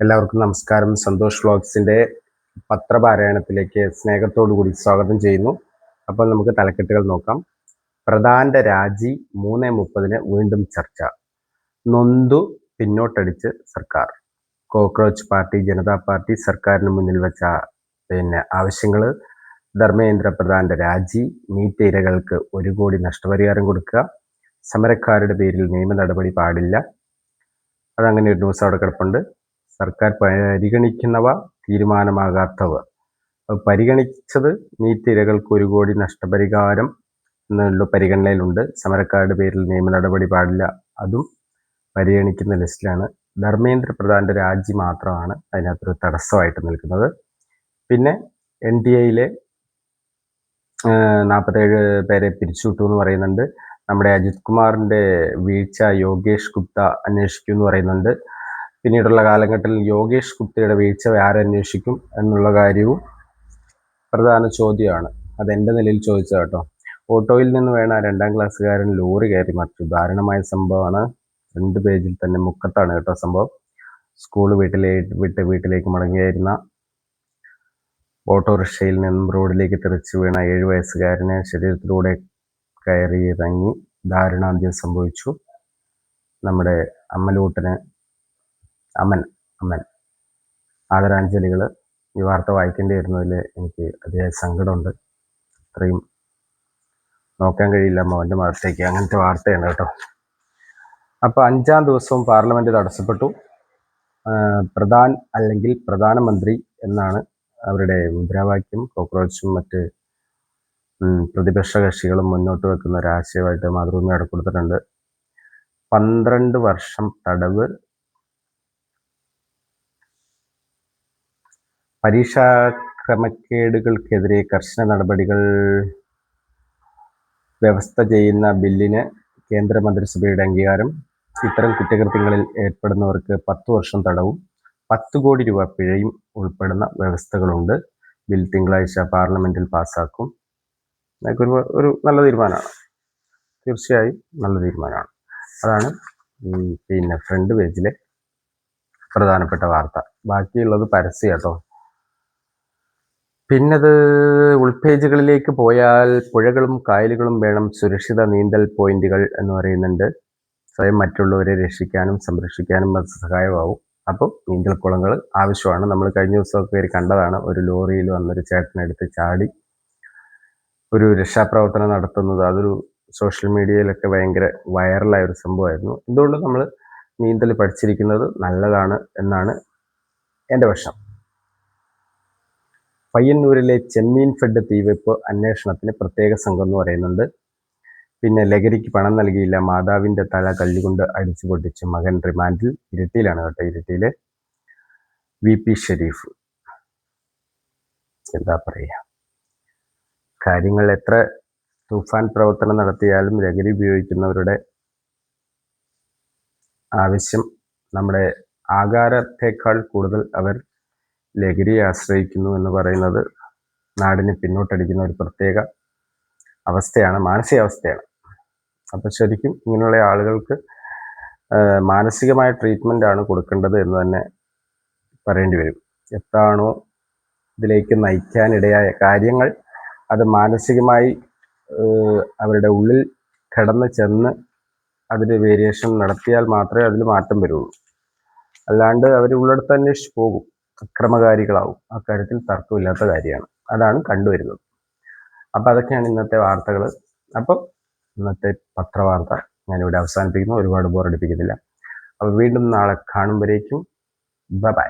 എല്ലാവർക്കും നമസ്കാരം. സന്തോഷ് വ്ളോഗ്സിൻ്റെ പത്രപാരായണത്തിലേക്ക് സ്നേഹത്തോടുകൂടി സ്വാഗതം ചെയ്യുന്നു. അപ്പോൾ നമുക്ക് തലക്കെട്ടുകൾ നോക്കാം. പ്രധാന്റെ രാജി 3:30 വീണ്ടും ചർച്ച. നൊന്തു പിന്നോട്ടടിച്ച് സർക്കാർ. കോക്രോച്ച് പാർട്ടി ജനതാ പാർട്ടി സർക്കാരിന് മുന്നിൽ വെച്ച ആവശ്യങ്ങൾ: ധർമ്മേന്ദ്ര പ്രധാന്റെ രാജി, നീറ്റ് ഇരകൾക്ക് 1 കോടി നഷ്ടപരിഹാരം കൊടുക്കുക, സമരക്കാരുടെ പേരിൽ നിയമ നടപടി പാടില്ല. അതങ്ങനെ ഒരു ന്യൂസ് അവിടെ കിടപ്പുണ്ട്. സർക്കാർ പരിഗണിക്കുന്നവ തീരുമാനമാകാത്തവ. പരിഗണിച്ചത് നീറ്റ് ഇരകൾക്ക് 1 കോടി നഷ്ടപരിഹാരം എന്നുള്ള പരിഗണനയിലുണ്ട്. സമരക്കാരുടെ പേരിൽ നിയമ നടപടി പാടില്ല, അതും പരിഗണിക്കുന്ന ലിസ്റ്റിലാണ്. ധർമ്മേന്ദ്ര പ്രധാന്റെ രാജി മാത്രമാണ് അതിനകത്തൊരു തടസ്സമായിട്ട് നിൽക്കുന്നത്. പിന്നെ NDAയിലെ 47 പേരെ പിരിച്ചുവിട്ടു എന്ന് പറയുന്നുണ്ട്. നമ്മുടെ അജിത് കുമാറിൻ്റെ വീഴ്ച യോഗേഷ് ഗുപ്ത അന്വേഷിക്കും എന്ന് പറയുന്നുണ്ട്. പിന്നീടുള്ള കാലഘട്ടത്തിൽ യോഗേഷ് ഗുപ്തയുടെ വീഴ്ച ആരന്വേഷിക്കും എന്നുള്ള കാര്യവും പ്രധാന ചോദ്യമാണ്. അതെൻ്റെ നിലയിൽ ചോദിച്ചത് കേട്ടോ. ഓട്ടോയിൽ നിന്ന് വേണ 2ാം ക്ലാസ്സുകാരൻ ലോറി കയറി മറിച്ചു. ദാരുണമായ സംഭവമാണ്. 2 പേജിൽ തന്നെ മുക്കത്താണ് കേട്ടോ സംഭവം. സ്കൂൾ വീട്ടിലേക്ക് മടങ്ങിയായിരുന്ന ഓട്ടോറിക്ഷയിൽ നിന്നും റോഡിലേക്ക് തെറിച്ച് വീണ 7 വയസ്സുകാരന് ശരീരത്തിലൂടെ കയറി ഇറങ്ങി ദാരുണാന്ത്യം സംഭവിച്ചു. നമ്മുടെ അമ്മലൂട്ടന് അമൻ ആദരാഞ്ജലികൾ. ഈ വാർത്ത വായിക്കേണ്ടി വരുന്നതിൽ എനിക്ക് അതിയായ സങ്കടമുണ്ട്. അത്രയും നോക്കാൻ കഴിയില്ല മോൻ്റെ മതത്തേക്ക്. അങ്ങനത്തെ വാർത്തയാണ് കേട്ടോ. അപ്പോൾ 5ാം ദിവസവും പാർലമെൻറ്റ് തടസ്സപ്പെട്ടു. പ്രധാൻ അല്ലെങ്കിൽ പ്രധാനമന്ത്രി എന്നാണ് അവരുടെ മുദ്രാവാക്യം. കോക്രോച്ചും മറ്റ് പ്രതിപക്ഷ കക്ഷികളും മുന്നോട്ട് വെക്കുന്ന ഒരു ആശയമായിട്ട് മാതൃഭൂമി അവിടെ കൊടുത്തിട്ടുണ്ട്. 12 വർഷം തടവ്, പരീക്ഷാ ക്രമക്കേടുകൾക്കെതിരെ കർശന നടപടികൾ വ്യവസ്ഥ ചെയ്യുന്ന ബില്ലിന് കേന്ദ്ര മന്ത്രിസഭയുടെ അംഗീകാരം. ഇത്തരം കുറ്റകൃത്യങ്ങളിൽ ഏർപ്പെടുന്നവർക്ക് 10 വർഷം തടവും 10 കോടി രൂപ പിഴയും ഉൾപ്പെടുന്ന വ്യവസ്ഥകളുണ്ട്. ബിൽ തിങ്കളാഴ്ച പാർലമെൻറ്റിൽ പാസ്സാക്കും. അതൊക്കെ ഒരു നല്ല തീരുമാനമാണ്. തീർച്ചയായും നല്ല തീരുമാനമാണ്. അതാണ് ഫ്രണ്ട് പേജിലെ പ്രധാനപ്പെട്ട വാർത്ത. ബാക്കിയുള്ളത് പരസ്യം കേട്ടോ. പിന്നത് ഉൾപേജുകളിലേക്ക് പോയാൽ പുഴകളും കായലുകളും വേണം സുരക്ഷിത നീന്തൽ പോയിന്റുകൾ എന്ന് പറയുന്നുണ്ട്. സ്വയം മറ്റുള്ളവരെ രക്ഷിക്കാനും സംരക്ഷിക്കാനും അത് സഹായമാവും. അപ്പോൾ നീന്തൽക്കുളങ്ങൾ ആവശ്യമാണ്. നമ്മൾ കഴിഞ്ഞ ദിവസമൊക്കെ കയറി കണ്ടതാണ്. ഒരു ലോറിയിൽ വന്നൊരു ചേട്ടനെടുത്ത് ചാടി ഒരു രക്ഷാപ്രവർത്തനം നടത്തുന്നത്. അതൊരു സോഷ്യൽ മീഡിയയിലൊക്കെ ഭയങ്കര വൈറലായ ഒരു സംഭവമായിരുന്നു. എന്തുകൊണ്ട് നമ്മൾ നീന്തൽ പഠിച്ചിരിക്കുന്നത് നല്ലതാണ് എന്നാണ് എൻ്റെ പക്ഷം. പയ്യന്നൂരിലെ ചെമ്മീൻ ഫെഡ് തീവെപ്പ് അന്വേഷണത്തിന് പ്രത്യേക സംഘം എന്ന് പറയുന്നുണ്ട്. പിന്നെ ലഹരിക്ക് പണം നൽകിയില്ല, മാതാവിൻ്റെ തല കല്ലുകൊണ്ട് അടിച്ചു പൊട്ടിച്ച് മകൻ റിമാൻഡിൽ. ഇരിട്ടിയിലാണ് കേട്ടോ. ഇരിട്ടിയിലെ VP ഷെരീഫ്. എന്താ പറയുക, കാര്യങ്ങൾ എത്ര തൂഫാൻ പ്രവർത്തനം നടത്തിയാലും ലഹരി ഉപയോഗിക്കുന്നവരുടെ ആവശ്യം നമ്മുടെ ആകാരത്തേക്കാൾ കൂടുതൽ അവർ ലഹരിയെ ആശ്രയിക്കുന്നു എന്ന് പറയുന്നത് നാടിനെ പിന്നോട്ടടിക്കുന്ന ഒരു പ്രത്യേക അവസ്ഥയാണ്, മാനസികാവസ്ഥയാണ്. അപ്പോൾ ശരിക്കും ഇങ്ങനെയുള്ള ആളുകൾക്ക് മാനസികമായ ട്രീറ്റ്മെൻ്റ് ആണ് കൊടുക്കേണ്ടത് എന്ന് തന്നെ പറയേണ്ടി വരും. എത്താണോ ഇതിലേക്ക് നയിക്കാനിടയായ കാര്യങ്ങൾ അത് മാനസികമായി അവരുടെ ഉള്ളിൽ കടന്ന് ചെന്ന് അതിൽ വേരിയേഷൻ നടത്തിയാൽ മാത്രമേ അതിൽ മാറ്റം വരുള്ളൂ. അല്ലാണ്ട് അവർ ഉള്ളിടത്ത് അന്വേഷിച്ച് പോകും, അക്രമകാരികളാവും. അക്കാര്യത്തിൽ തർക്കമില്ലാത്ത കാര്യമാണ്. അതാണ് കണ്ടുവരുന്നത്. അപ്പോൾ അതൊക്കെയാണ് ഇന്നത്തെ വാർത്തകൾ. അപ്പം ഇന്നത്തെ പത്രവാർത്ത ഞാനിവിടെ അവസാനിപ്പിക്കുന്നു. ഒരുപാട് ബോറടിപ്പിക്കുന്നില്ല. അപ്പോൾ വീണ്ടും നാളെ കാണുമ്പോഴേക്കും ബൈ.